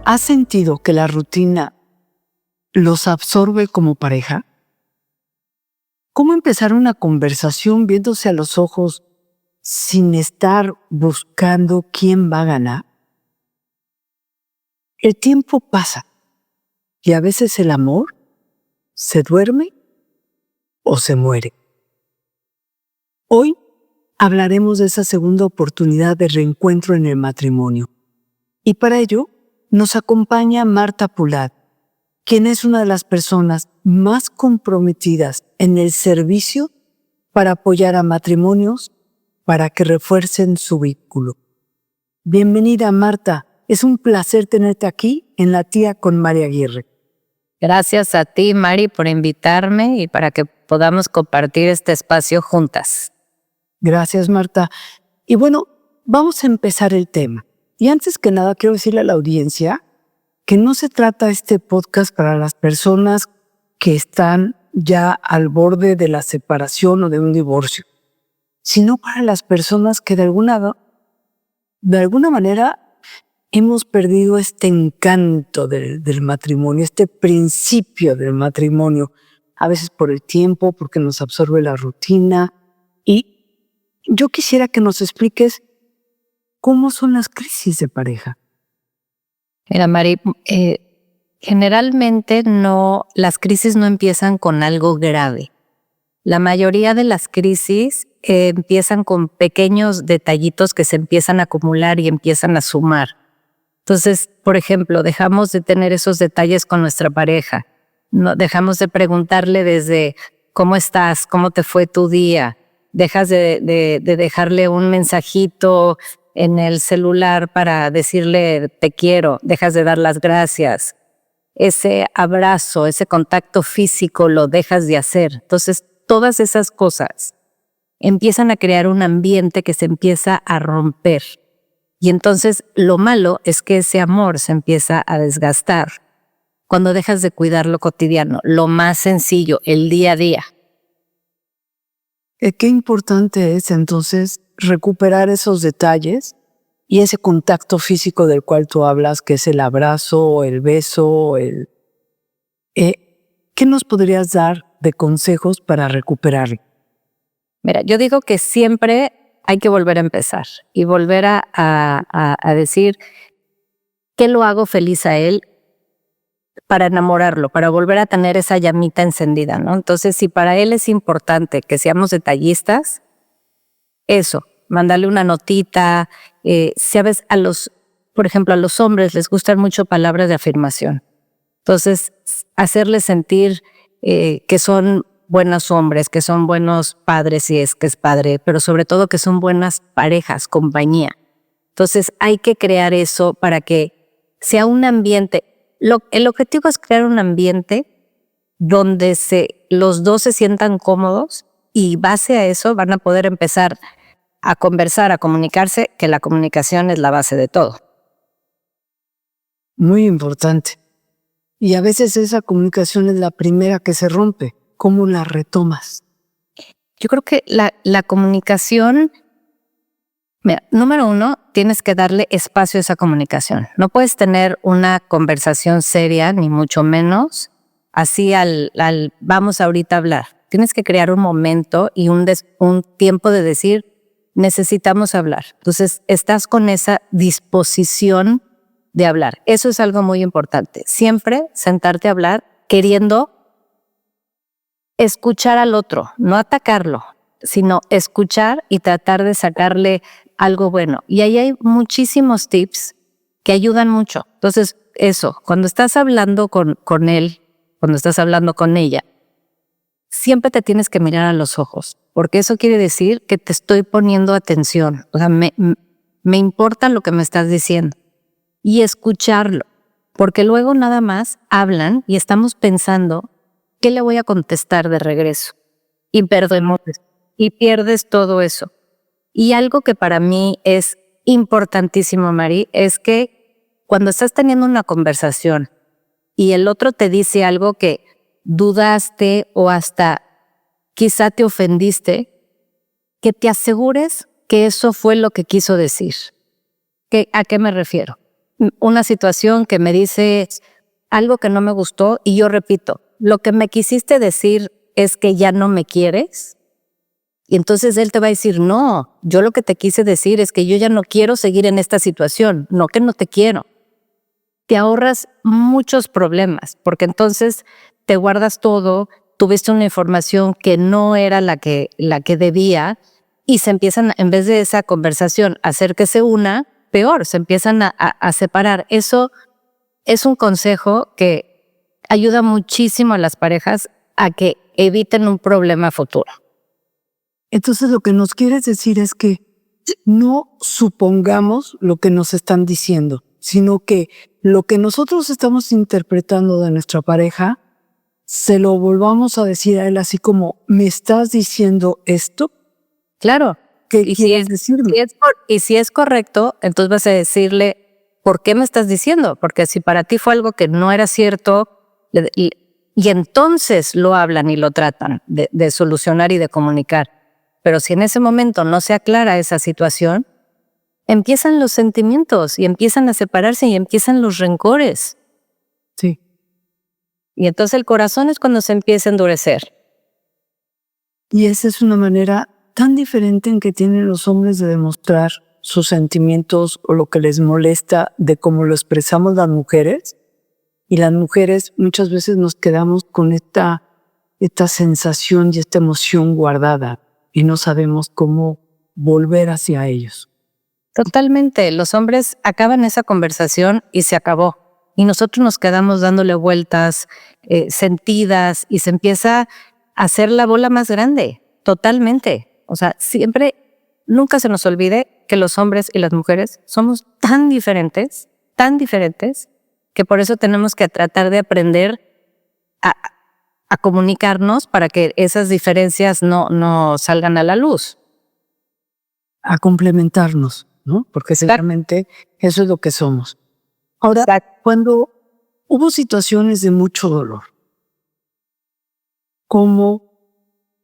¿Has sentido que la rutina los absorbe como pareja? ¿Cómo empezar una conversación viéndose a los ojos sin estar buscando quién va a ganar? El tiempo pasa y a veces el amor se duerme o se muere. Hoy hablaremos de esa segunda oportunidad de reencuentro en el matrimonio. Y para ello nos acompaña Marta Pulat, quien es una de las personas más comprometidas en el servicio para apoyar a matrimonios para que refuercen su vínculo. Bienvenida, Marta. Es un placer tenerte aquí en La Tía con Mari Aguirre. Gracias a ti, Mari, por invitarme y para que podamos compartir este espacio juntas. Gracias, Marta. Y bueno, vamos a empezar el tema. Y antes que nada, quiero decirle a la audiencia que no se trata este podcast para las personas que están ya al borde de la separación o de un divorcio, sino para las personas que de alguna manera hemos perdido este encanto del matrimonio, este principio del matrimonio, a veces por el tiempo, porque nos absorbe la rutina. Y yo quisiera que nos expliques cómo son las crisis de pareja. Mira, Mari, generalmente las crisis no empiezan con algo grave. La mayoría de las crisis empiezan con pequeños detallitos que se empiezan a acumular y empiezan a sumar. Entonces, por ejemplo, dejamos de tener esos detalles con nuestra pareja. No, dejamos de preguntarle desde ¿cómo estás? ¿Cómo te fue tu día? Dejas de dejarle un mensajito en el celular para decirle te quiero. Dejas de dar las gracias. Ese abrazo, ese contacto físico lo dejas de hacer. Entonces, todas esas cosas empiezan a crear un ambiente que se empieza a romper. Y entonces lo malo es que ese amor se empieza a desgastar cuando dejas de cuidar lo cotidiano, lo más sencillo, el día a día. Qué importante es entonces recuperar esos detalles y ese contacto físico del cual tú hablas, que es el abrazo, el beso, ¿qué nos podrías dar de consejos para recuperarlo? Mira, yo digo que siempre hay que volver a empezar y volver a decir qué lo hago feliz a él para enamorarlo, para volver a tener esa llamita encendida, ¿no? Entonces, si para él es importante que seamos detallistas, eso, mandarle una notita, sabes, por ejemplo, a los hombres les gustan mucho palabras de afirmación. Entonces, hacerles sentir que son buenos hombres, que son buenos padres si es que es padre, pero sobre todo que son buenas parejas, compañía. Entonces hay que crear eso para que sea un ambiente. El objetivo es crear un ambiente donde los dos se sientan cómodos y base a eso van a poder empezar a conversar, a comunicarse, que la comunicación es la base de todo. Muy importante. Y a veces esa comunicación es la primera que se rompe. ¿Cómo la retomas? Yo creo que la comunicación, mira, número uno, tienes que darle espacio a esa comunicación. No puedes tener una conversación seria, ni mucho menos, así vamos ahorita a hablar. Tienes que crear un momento y un tiempo de decir, necesitamos hablar. Entonces, estás con esa disposición de hablar. Eso es algo muy importante. Siempre sentarte a hablar queriendo escuchar al otro, no atacarlo, sino escuchar y tratar de sacarle algo bueno. Y ahí hay muchísimos tips que ayudan mucho. Entonces, eso, cuando estás hablando con él, cuando estás hablando con ella, siempre te tienes que mirar a los ojos, porque eso quiere decir que te estoy poniendo atención. O sea, me importa lo que me estás diciendo. Y escucharlo, porque luego nada más hablan y estamos pensando ¿qué le voy a contestar de regreso? Y pierdes todo eso. Y algo que para mí es importantísimo, Mari, es que cuando estás teniendo una conversación y el otro te dice algo que dudaste o hasta quizá te ofendiste, que te asegures que eso fue lo que quiso decir. ¿A qué me refiero? una situación que me dice algo que no me gustó y yo repito, lo que me quisiste decir es que ya no me quieres. Y entonces él te va a decir, no, yo lo que te quise decir es que yo ya no quiero seguir en esta situación, no que no te quiero. Te ahorras muchos problemas, porque entonces te guardas todo, tuviste una información que no era la que debía, y se empiezan, en vez de esa conversación, a hacer que se una, peor, se empiezan a separar. Eso es un consejo que ayuda muchísimo a las parejas a que eviten un problema futuro. Entonces lo que nos quieres decir es que no supongamos lo que nos están diciendo, sino que lo que nosotros estamos interpretando de nuestra pareja, se lo volvamos a decir a él así como, ¿me estás diciendo esto? Claro. ¿Qué quieres decirme? Y si es correcto, entonces vas a decirle, ¿por qué me estás diciendo? Porque si para ti fue algo que no era cierto, y entonces lo hablan y lo tratan de solucionar y de comunicar. Pero si en ese momento no se aclara esa situación, empiezan los sentimientos y empiezan a separarse y empiezan los rencores. Sí. Y entonces el corazón es cuando se empieza a endurecer. Y esa es una manera tan diferente en que tienen los hombres de demostrar sus sentimientos o lo que les molesta de cómo lo expresamos las mujeres. Y las mujeres muchas veces nos quedamos con esta sensación y esta emoción guardada y no sabemos cómo volver hacia ellos. Totalmente. Los hombres acaban esa conversación y se acabó. Y nosotros nos quedamos dándole vueltas, sentidas, y se empieza a hacer la bola más grande. Totalmente. O sea, siempre, nunca se nos olvide que los hombres y las mujeres somos tan diferentes, que por eso tenemos que tratar de aprender a comunicarnos para que esas diferencias no salgan a la luz. A complementarnos, ¿no? Porque seguramente eso es lo que somos. Ahora, cuando hubo situaciones de mucho dolor, ¿cómo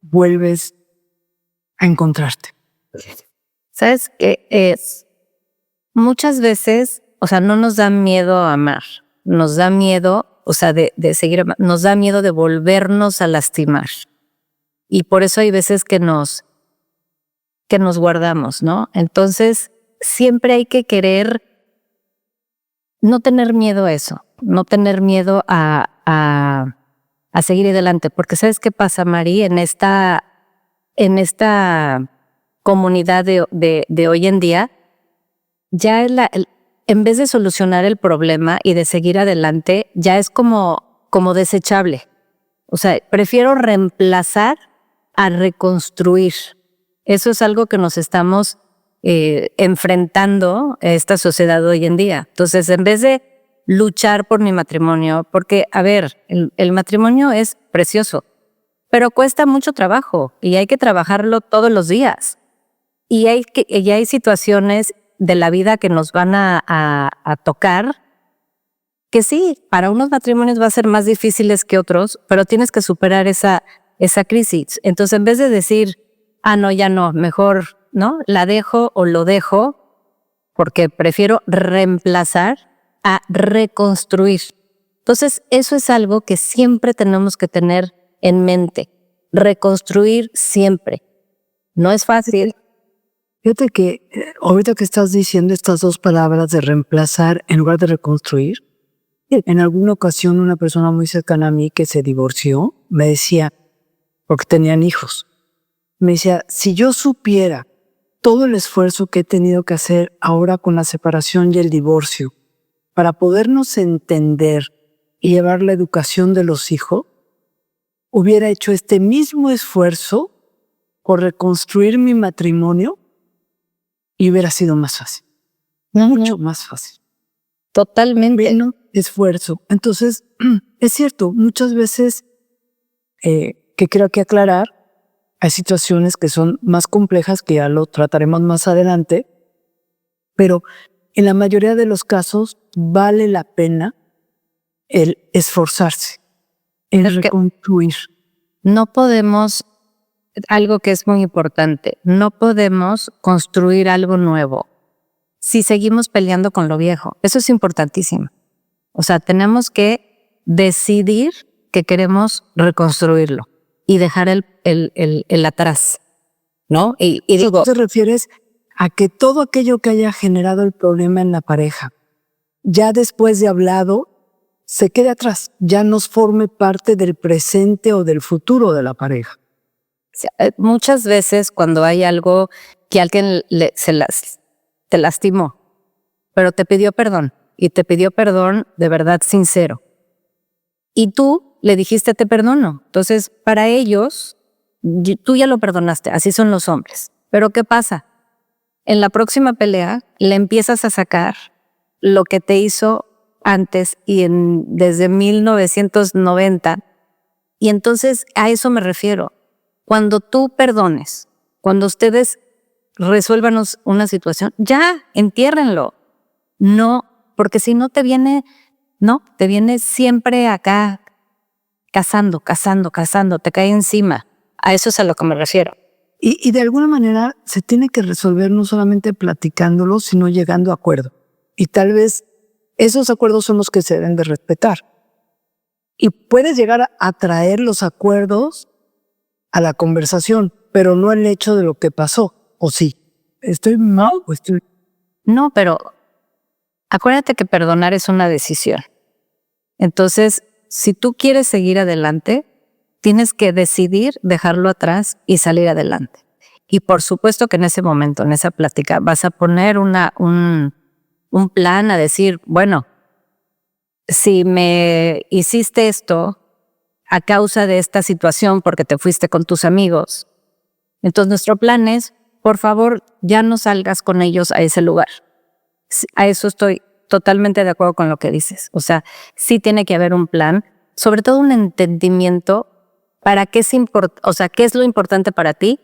vuelves a encontrarte? ¿Sabes qué? Muchas veces, o sea, no nos da miedo amar, nos da miedo, o sea, de seguir amando, nos da miedo de volvernos a lastimar. Y por eso hay veces que nos guardamos, ¿no? Entonces, siempre hay que querer no tener miedo a eso, no tener miedo a seguir adelante. Porque ¿sabes qué pasa, Mari? En esta comunidad de hoy en día, ya es en vez de solucionar el problema y de seguir adelante, ya es como desechable. O sea, prefiero reemplazar a reconstruir. Eso es algo que nos estamos enfrentando a esta sociedad hoy en día. Entonces, en vez de luchar por mi matrimonio, porque, a ver, el matrimonio es precioso, pero cuesta mucho trabajo y hay que trabajarlo todos los días. Y hay situaciones de la vida que nos van a tocar, que sí, para unos matrimonios va a ser más difíciles que otros, pero tienes que superar esa crisis. Entonces, en vez de decir, no, ya no, mejor, ¿no? La dejo o lo dejo, porque prefiero reemplazar a reconstruir. Entonces, eso es algo que siempre tenemos que tener en mente. Reconstruir siempre. No es fácil. Fíjate que ahorita que estás diciendo estas dos palabras de reemplazar en lugar de reconstruir, en alguna ocasión una persona muy cercana a mí que se divorció me decía, porque tenían hijos, me decía, si yo supiera todo el esfuerzo que he tenido que hacer ahora con la separación y el divorcio para podernos entender y llevar la educación de los hijos, hubiera hecho este mismo esfuerzo por reconstruir mi matrimonio y hubiera sido más fácil. Mucho más fácil. Totalmente. Menos esfuerzo. Entonces, es cierto, muchas veces que quiero que aclarar, hay situaciones que son más complejas, que ya lo trataremos más adelante, pero en la mayoría de los casos vale la pena el esforzarse, el reconstruir. No podemos, algo que es muy importante, no podemos construir algo nuevo si seguimos peleando con lo viejo. Eso es importantísimo. O sea, tenemos que decidir que queremos reconstruirlo y dejar el atrás, ¿no? Y digo, ¿Te refieres a que todo aquello que haya generado el problema en la pareja, ya después de hablado, se quede atrás, ya nos forme parte del presente o del futuro de la pareja? muchas veces cuando hay algo que alguien te lastimó, pero te pidió perdón, y te pidió perdón de verdad sincero, y tú le dijiste te perdono. Entonces, para ellos, tú ya lo perdonaste, así son los hombres. Pero ¿qué pasa? En la próxima pelea le empiezas a sacar lo que te hizo antes y desde 1990. Y entonces a eso me refiero. Cuando tú perdones, cuando ustedes resuelvan una situación, ya, entiérrenlo. No, porque si no te viene siempre acá cazando, te cae encima. A eso es a lo que me refiero. Y de alguna manera se tiene que resolver no solamente platicándolo, sino llegando a acuerdo. Y tal vez esos acuerdos son los que se deben de respetar. Y puedes llegar a traer los acuerdos a la conversación, pero no el hecho de lo que pasó. ¿O sí? ¿Estoy mal o estoy...? No, pero acuérdate que perdonar es una decisión. Entonces, si tú quieres seguir adelante, tienes que decidir dejarlo atrás y salir adelante. Y por supuesto que en ese momento, en esa plática, vas a poner un plan a decir, bueno, si me hiciste esto a causa de esta situación porque te fuiste con tus amigos, entonces nuestro plan es, por favor, ya no salgas con ellos a ese lugar. A eso estoy totalmente de acuerdo con lo que dices. O sea, sí tiene que haber un plan, sobre todo un entendimiento para qué qué es lo importante para ti,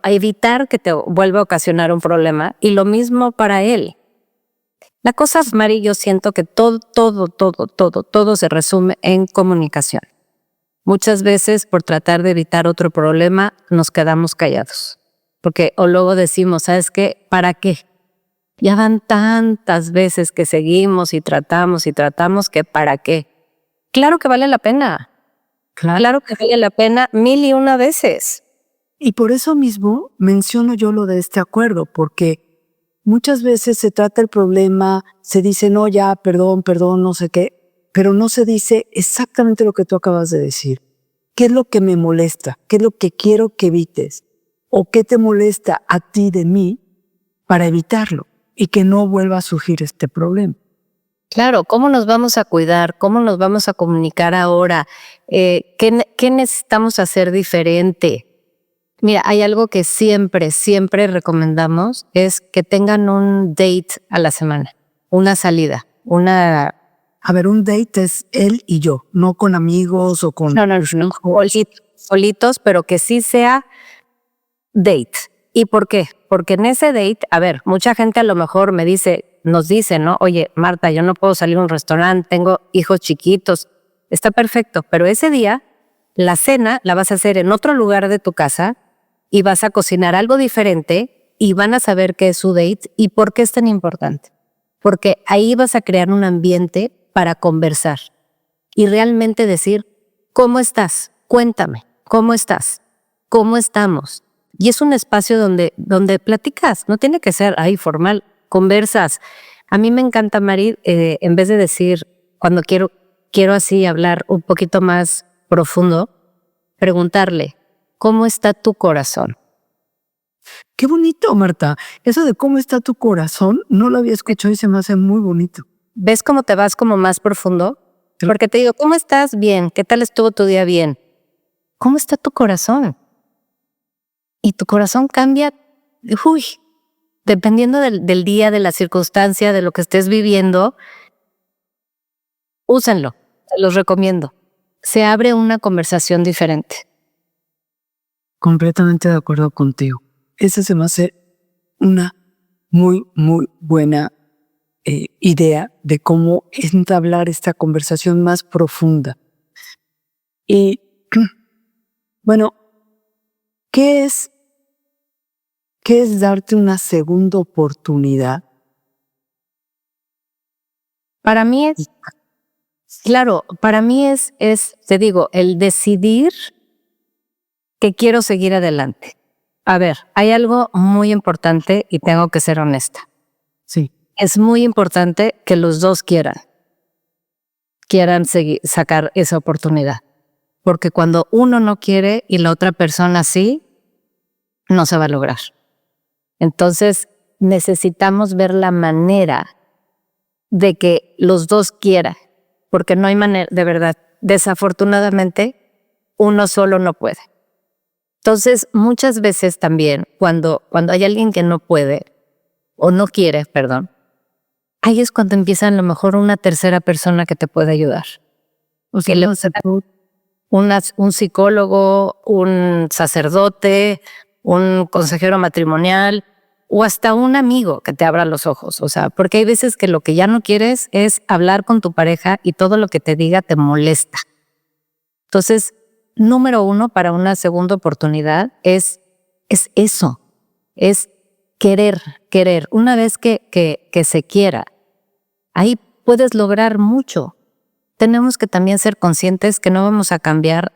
a evitar que te vuelva a ocasionar un problema, y lo mismo para él. La cosa, Mari, yo siento que todo se resume en comunicación. Muchas veces, por tratar de evitar otro problema, nos quedamos callados. Porque o luego decimos, ¿sabes qué? ¿Para qué? Ya van tantas veces que seguimos y tratamos que ¿para qué? Claro que vale la pena. Claro que vale la pena 1001 veces. Y por eso mismo menciono yo lo de este acuerdo, porque muchas veces se trata el problema, se dice, no, ya, perdón, no sé qué, pero no se dice exactamente lo que tú acabas de decir. ¿Qué es lo que me molesta? ¿Qué es lo que quiero que evites? ¿O qué te molesta a ti de mí para evitarlo y que no vuelva a surgir este problema? Claro, ¿cómo nos vamos a cuidar? ¿Cómo nos vamos a comunicar ahora? ¿Qué necesitamos hacer diferente? Mira, hay algo que siempre recomendamos, es que tengan un date a la semana, una salida, A ver, un date es él y yo, no con amigos o con... No, solitos, pero que sí sea date. ¿Y por qué? Porque en ese date, a ver, mucha gente a lo mejor nos dice, ¿no? Oye, Marta, yo no puedo salir a un restaurante, tengo hijos chiquitos. Está perfecto, pero ese día la cena la vas a hacer en otro lugar de tu casa y vas a cocinar algo diferente y van a saber qué es su date y por qué es tan importante. Porque ahí vas a crear un ambiente para conversar y realmente decir, ¿cómo estás? Cuéntame, ¿cómo estás? ¿Cómo estamos? Y es un espacio donde platicas, no tiene que ser ahí formal, conversas. A mí me encanta, Mari, en vez de decir, cuando quiero así hablar un poquito más profundo, preguntarle, ¿cómo está tu corazón? Qué bonito, Marta. Eso de cómo está tu corazón, no lo había escuchado y se me hace muy bonito. ¿Ves cómo te vas como más profundo? Porque te digo, ¿cómo estás? Bien. ¿Qué tal estuvo tu día? Bien. ¿Cómo está tu corazón? Y tu corazón cambia, dependiendo del día, de la circunstancia, de lo que estés viviendo. Úsenlo, te los recomiendo. Se abre una conversación diferente. Completamente de acuerdo contigo. Esa se me hace una muy, muy buena idea de cómo entablar esta conversación más profunda. Y bueno, ¿qué es ¿Qué es darte una segunda oportunidad? Para mí es, claro, para mí te digo, el decidir que quiero seguir adelante. A ver, hay algo muy importante y tengo que ser honesta. Sí. Es muy importante que los dos quieran sacar esa oportunidad. Porque cuando uno no quiere y la otra persona sí, no se va a lograr. Entonces, necesitamos ver la manera de que los dos quieran, porque no hay manera, de verdad, desafortunadamente, uno solo no puede. Entonces, muchas veces también, cuando hay alguien que no puede, o no quiere, perdón, ahí es cuando empieza a lo mejor una tercera persona que te puede ayudar. O sea, Un psicólogo, un sacerdote, un consejero matrimonial o hasta un amigo que te abra los ojos. O sea, porque hay veces que lo que ya no quieres es hablar con tu pareja y todo lo que te diga te molesta. Entonces, número uno para una segunda oportunidad es eso, es querer. Una vez que se quiera, ahí puedes lograr mucho. Tenemos que también ser conscientes que no vamos a cambiar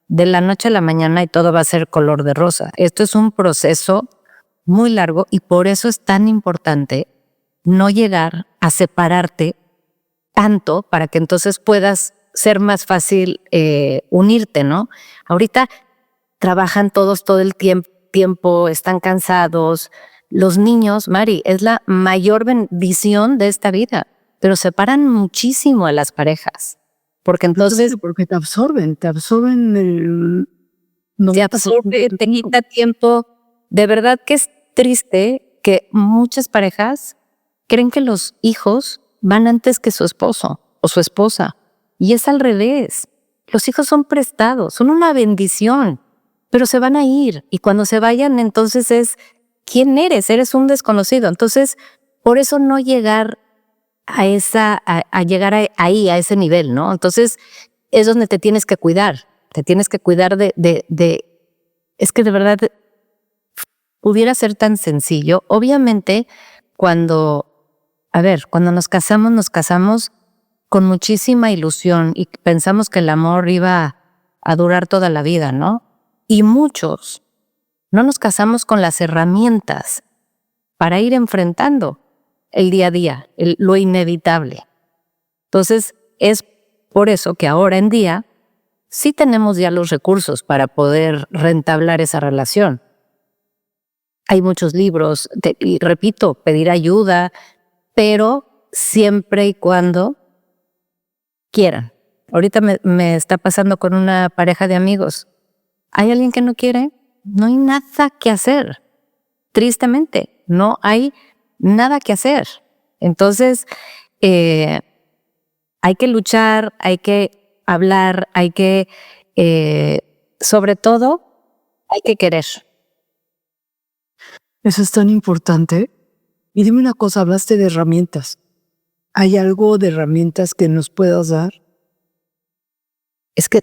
de la noche a la mañana y todo va a ser color de rosa. Esto es un proceso muy largo y por eso es tan importante no llegar a separarte tanto para que entonces puedas ser más fácil unirte, ¿no? Ahorita trabajan todos todo el tiempo, están cansados. Los niños, Mari, es la mayor bendición de esta vida, pero separan muchísimo a las parejas. Porque entonces porque te absorben el te absorbe, te quita tiempo. De verdad que es triste que muchas parejas creen que los hijos van antes que su esposo o su esposa. Y es al revés. Los hijos son prestados, son una bendición, pero se van a ir. Y cuando se vayan, entonces es, ¿quién eres? Eres un desconocido. Entonces, por eso no llegar a llegar ahí, a ese nivel, ¿no? Entonces, es donde te tienes que cuidar. Te tienes que cuidar es que de verdad pudiera ser tan sencillo. Obviamente, cuando nos casamos con muchísima ilusión y pensamos que el amor iba a durar toda la vida, ¿no? Y muchos no nos casamos con las herramientas para ir enfrentando el día a día, lo inevitable. Entonces, es por eso que ahora en día sí tenemos ya los recursos para poder rentablar esa relación. Hay muchos libros, y repito, pedir ayuda, pero siempre y cuando quieran. Ahorita me está pasando con una pareja de amigos. ¿Hay alguien que no quiere? No hay nada que hacer. Tristemente, no hay nada que hacer. Entonces, hay que luchar, hay que hablar, sobre todo, hay que querer. Eso es tan importante. Y dime una cosa, hablaste de herramientas. ¿Hay algo de herramientas que nos puedas dar? Es que,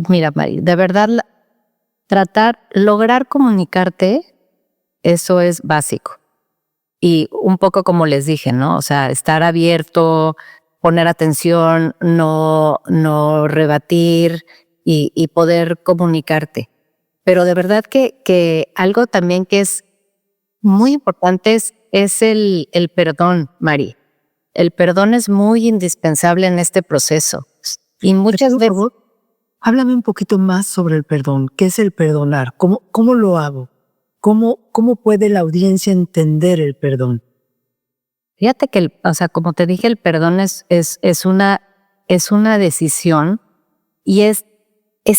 mira, Mari, de verdad, lograr comunicarte, eso es básico. Y un poco como les dije, ¿no? O sea, estar abierto, poner atención, no rebatir y poder comunicarte. Pero de verdad que algo también que es muy importante es el perdón, Mari. El perdón es muy indispensable en este proceso. Y muchas veces... Por favor, háblame un poquito más sobre el perdón. ¿Qué es el perdonar? ¿Cómo lo hago? ¿Cómo puede la audiencia entender el perdón? Fíjate que, como te dije, el perdón es una decisión y es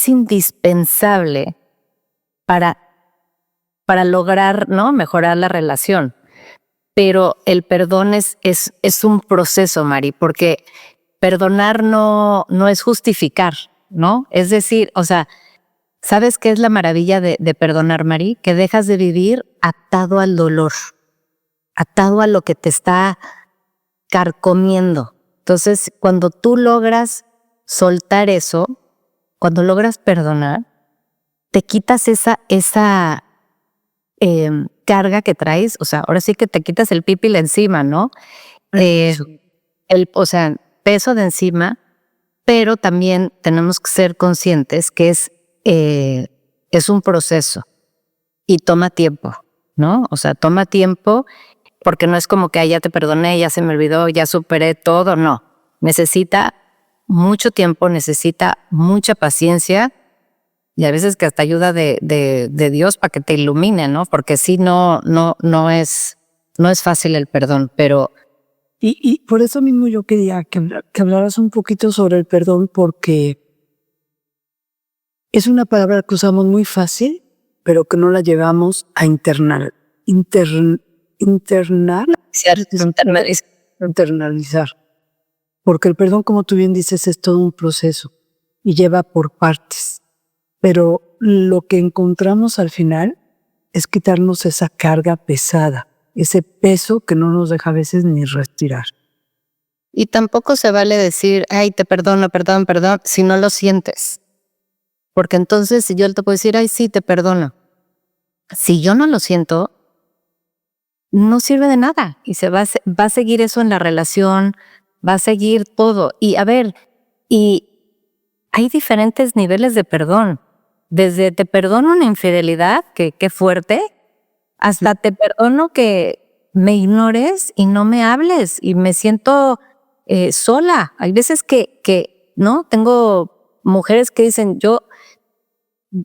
indispensable para lograr, ¿no?, mejorar la relación. Pero el perdón es un proceso, Mari, porque perdonar no es justificar, ¿no? Es decir, ¿sabes qué es la maravilla de perdonar, Mari? Que dejas de vivir atado al dolor, atado a lo que te está carcomiendo. Entonces, cuando tú logras soltar eso, cuando logras perdonar, te quitas esa carga que traes, o sea, ahora sí que te quitas el pipil encima, ¿no? O sea, peso de encima, pero también tenemos que ser conscientes que es un proceso y toma tiempo, ¿no? O sea, toma tiempo porque no es como que ya te perdoné, ya se me olvidó, ya superé todo, no. Necesita mucho tiempo, necesita mucha paciencia y a veces que hasta ayuda de Dios para que te ilumine, ¿no? Porque sí, no es fácil el perdón, pero... Y por eso mismo yo quería que hablaras un poquito sobre el perdón, porque es una palabra que usamos muy fácil, pero que no la llevamos a internalizar, porque el perdón, como tú bien dices, es todo un proceso y lleva por partes, pero lo que encontramos al final es quitarnos esa carga pesada, ese peso que no nos deja a veces ni respirar. Y tampoco se vale decir, ay, te perdono, perdón, si no lo sientes. Porque entonces si yo te puedo decir, ay, sí, te perdono. Si yo no lo siento, no sirve de nada. Y va a seguir eso en la relación, va a seguir todo. Y a ver, y hay diferentes niveles de perdón. Desde te perdono una infidelidad, que qué fuerte, hasta te perdono que me ignores y no me hables y me siento sola. Hay veces que no tengo mujeres que dicen, yo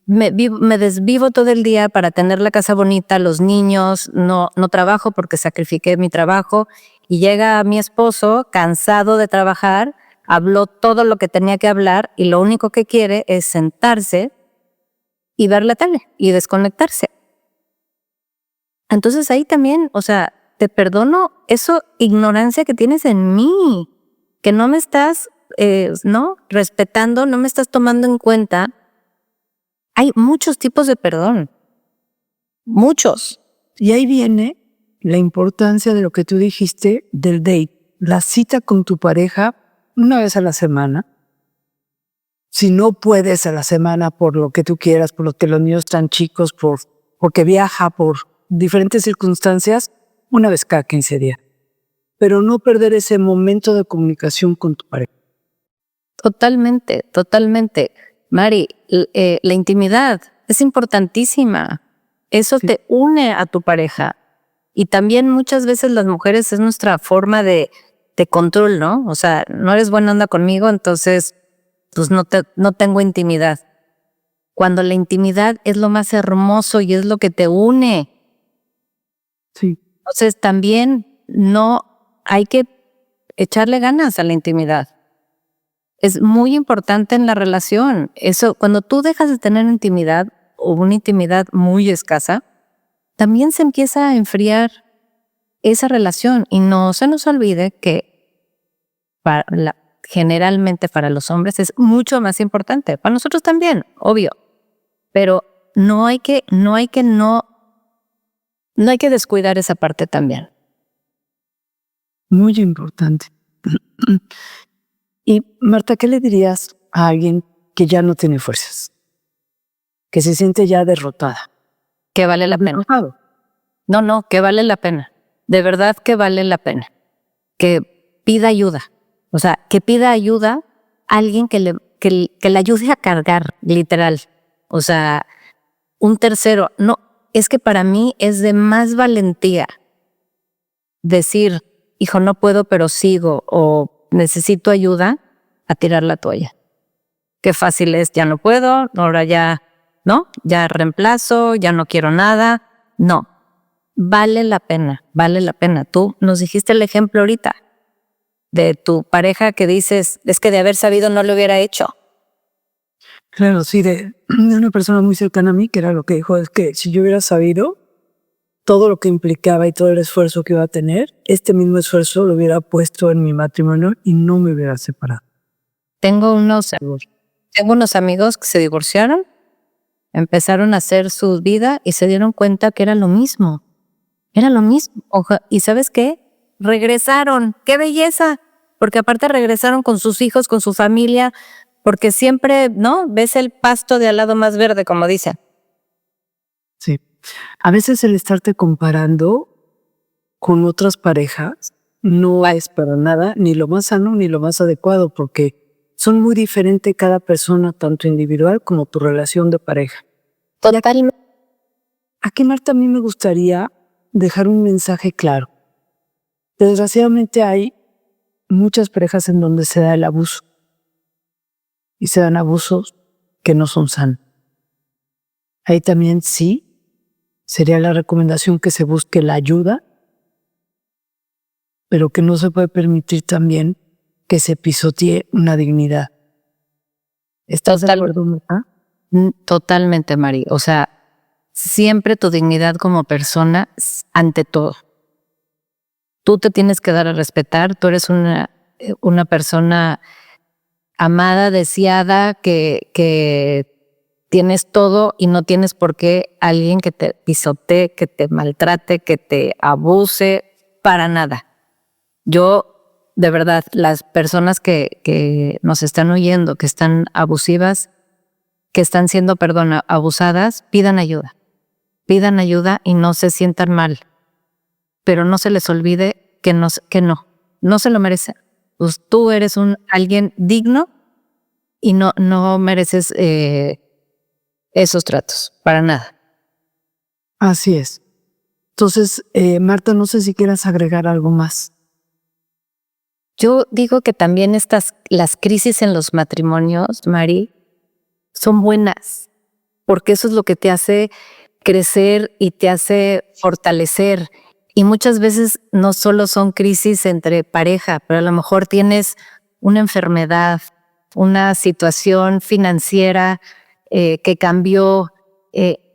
me desvivo todo el día para tener la casa bonita, los niños, no trabajo porque sacrifiqué mi trabajo, y llega mi esposo cansado de trabajar, habló todo lo que tenía que hablar y lo único que quiere es sentarse y ver la tele y desconectarse. Entonces ahí también, o sea, te perdono eso, ignorancia que tienes en mí, que no me estás ¿no? respetando, no me estás tomando en cuenta. Hay muchos tipos de perdón, muchos. Y ahí viene la importancia de lo que tú dijiste del date, la cita con tu pareja una vez a la semana. Si no puedes a la semana por lo que tú quieras, por lo que los niños están chicos, porque viaja, por diferentes circunstancias, una vez cada 15 días. Pero no perder ese momento de comunicación con tu pareja. Totalmente, totalmente. Mari, la intimidad es importantísima. Eso sí. Te une a tu pareja. Y también muchas veces las mujeres es nuestra forma de control, ¿no? O sea, no eres buena onda conmigo, entonces pues no tengo intimidad. Cuando la intimidad es lo más hermoso y es lo que te une. Sí. Entonces también no hay que echarle ganas a la intimidad. Es muy importante en la relación. Eso, cuando tú dejas de tener intimidad o una intimidad muy escasa, también se empieza a enfriar esa relación. Y no se nos olvide que generalmente para los hombres es mucho más importante. Para nosotros también, obvio. Pero no hay que descuidar esa parte también. Muy importante. Y Marta, ¿qué le dirías a alguien que ya no tiene fuerzas? Que se siente ya derrotada. Que vale la pena. No, que vale la pena. De verdad que vale la pena. Que pida ayuda. O sea, que pida ayuda a alguien que le ayude a cargar, literal. O sea, un tercero. No, es que para mí es de más valentía decir, hijo, no puedo, pero sigo, o necesito ayuda, a tirar la toalla. Qué fácil es, ya no puedo, ahora ya, ¿no? Ya reemplazo, ya no quiero nada. No, vale la pena, vale la pena. Tú nos dijiste el ejemplo ahorita de tu pareja que dices, es que de haber sabido no lo hubiera hecho. Claro, sí, de una persona muy cercana a mí, que era lo que dijo, es que si yo hubiera sabido todo lo que implicaba y todo el esfuerzo que iba a tener, este mismo esfuerzo lo hubiera puesto en mi matrimonio y no me hubiera separado. Tengo unos amigos que se divorciaron, empezaron a hacer su vida y se dieron cuenta que era lo mismo. Era lo mismo. ¿Y sabes qué? Regresaron. ¡Qué belleza! Porque aparte regresaron con sus hijos, con su familia, porque siempre, ¿no? Ves el pasto de al lado más verde, como dicen. Sí. A veces el estarte comparando con otras parejas no es para nada ni lo más sano ni lo más adecuado, porque son muy diferentes cada persona, tanto individual como tu relación de pareja. Totalmente. Aquí, Marta, a mí me gustaría dejar un mensaje claro. Desgraciadamente hay muchas parejas en donde se da el abuso y se dan abusos que no son sanos. Ahí también sí sería la recomendación que se busque la ayuda, pero que no se puede permitir también que se pisotee una dignidad. ¿Estás de acuerdo, Marta? Totalmente, Mari. O sea, siempre tu dignidad como persona ante todo. Tú te tienes que dar a respetar, tú eres una persona amada, deseada, que tienes todo y no tienes por qué alguien que te pisotee, que te maltrate, que te abuse, para nada. Yo, de verdad, las personas que nos están oyendo, que están abusivas, que están siendo, abusadas, pidan ayuda y no se sientan mal. Pero no se les olvide que no se lo merecen. Pues tú eres alguien digno y no mereces esos tratos, para nada. Así es. Entonces, Marta, no sé si quieras agregar algo más. Yo digo que también las crisis en los matrimonios, Mari, son buenas, porque eso es lo que te hace crecer y te hace fortalecer. Y muchas veces no solo son crisis entre pareja, pero a lo mejor tienes una enfermedad, una situación financiera que cambió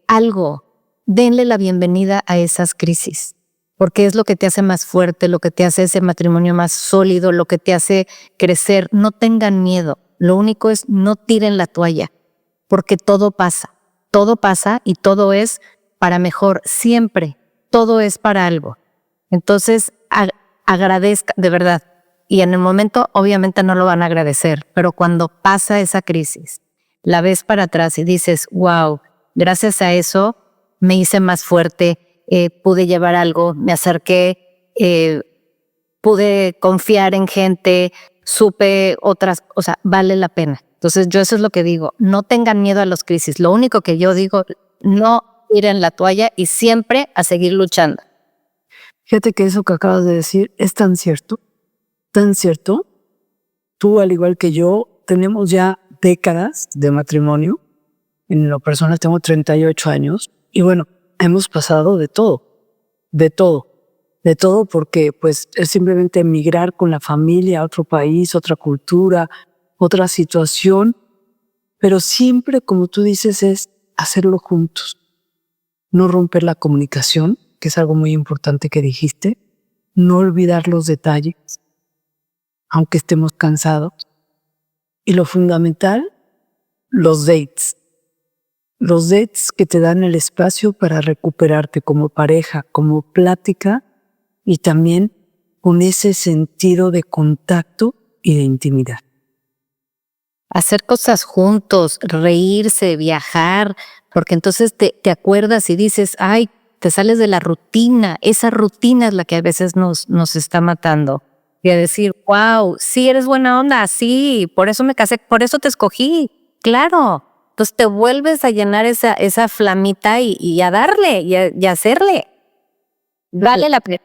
algo. Denle la bienvenida a esas crisis, porque es lo que te hace más fuerte, lo que te hace ese matrimonio más sólido, lo que te hace crecer. No tengan miedo. Lo único es no tiren la toalla, porque todo pasa y todo es para mejor, siempre, todo es para algo. Entonces, agradezca, de verdad, y en el momento obviamente no lo van a agradecer, pero cuando pasa esa crisis, la ves para atrás y dices, wow, gracias a eso me hice más fuerte, pude llevar algo, me acerqué, pude confiar en gente, supe otras, o sea, vale la pena. Entonces yo eso es lo que digo, no tengan miedo a las crisis. Lo único que yo digo, no tiren la toalla y siempre a seguir luchando. Fíjate que eso que acabas de decir es tan cierto, tan cierto. Tú, al igual que yo, tenemos ya décadas de matrimonio. En lo personal tengo 38 años y bueno, hemos pasado de todo porque pues es simplemente emigrar con la familia a otro país, otra cultura, otra situación, pero siempre, como tú dices, es hacerlo juntos, no romper la comunicación, que es algo muy importante que dijiste, no olvidar los detalles, aunque estemos cansados, y lo fundamental, los dates que te dan el espacio para recuperarte como pareja, como plática y también con ese sentido de contacto y de intimidad. Hacer cosas juntos, reírse, viajar, porque entonces te acuerdas y dices, ay, te sales de la rutina. Esa rutina es la que a veces nos está matando. Y a decir, wow, sí eres buena onda, sí, por eso me casé, por eso te escogí, claro. Entonces te vuelves a llenar esa flamita y a darle y a hacerle. Vale la pena.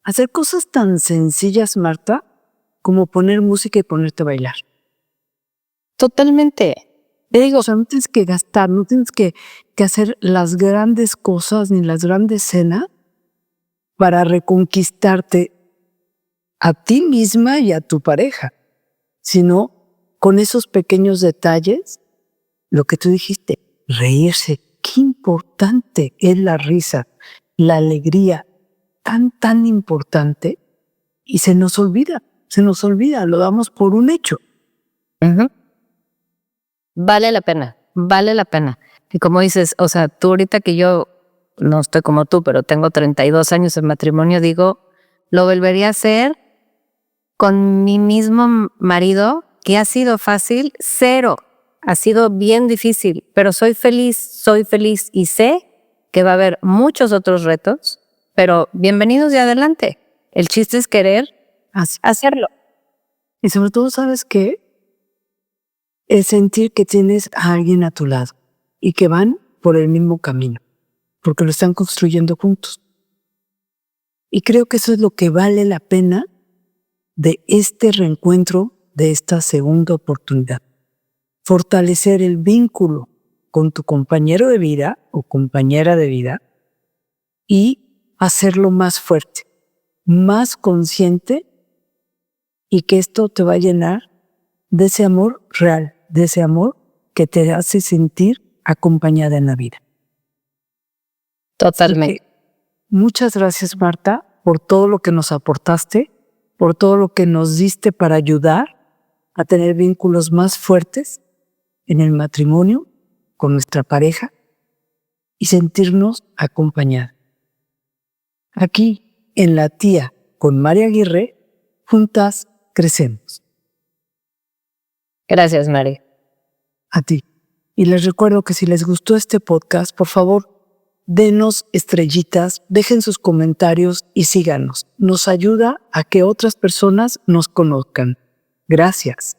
Hacer cosas tan sencillas, Marta, como poner música y ponerte a bailar. Totalmente. Te digo, o sea, no tienes que gastar, no tienes que hacer las grandes cosas ni las grandes cenas para reconquistarte a ti misma y a tu pareja, sino con esos pequeños detalles, lo que tú dijiste, reírse. Qué importante es la risa, la alegría, tan importante, y se nos olvida, lo damos por un hecho. Uh-huh. Vale la pena. Y como dices, o sea, tú ahorita que yo no estoy como tú, pero tengo 32 años en matrimonio, digo, lo volvería a hacer con mi mismo marido, que ha sido fácil, cero. Ha sido bien difícil, pero soy feliz y sé que va a haber muchos otros retos, pero bienvenidos y adelante. El chiste es querer hacerlo. Y sobre todo, ¿sabes qué? El sentir que tienes a alguien a tu lado y que van por el mismo camino, porque lo están construyendo juntos. Y creo que eso es lo que vale la pena de este reencuentro, de esta segunda oportunidad. Fortalecer el vínculo con tu compañero de vida o compañera de vida y hacerlo más fuerte, más consciente, y que esto te va a llenar de ese amor real, de ese amor que te hace sentir acompañada en la vida. Totalmente. Muchas gracias, Marta, por todo lo que nos aportaste, por todo lo que nos diste para ayudar a tener vínculos más fuertes en el matrimonio, con nuestra pareja, y sentirnos acompañados. Aquí, en La Tía, con María Aguirre, juntas crecemos. Gracias, Mari. A ti. Y les recuerdo que si les gustó este podcast, por favor, denos estrellitas, dejen sus comentarios y síganos. Nos ayuda a que otras personas nos conozcan. Gracias.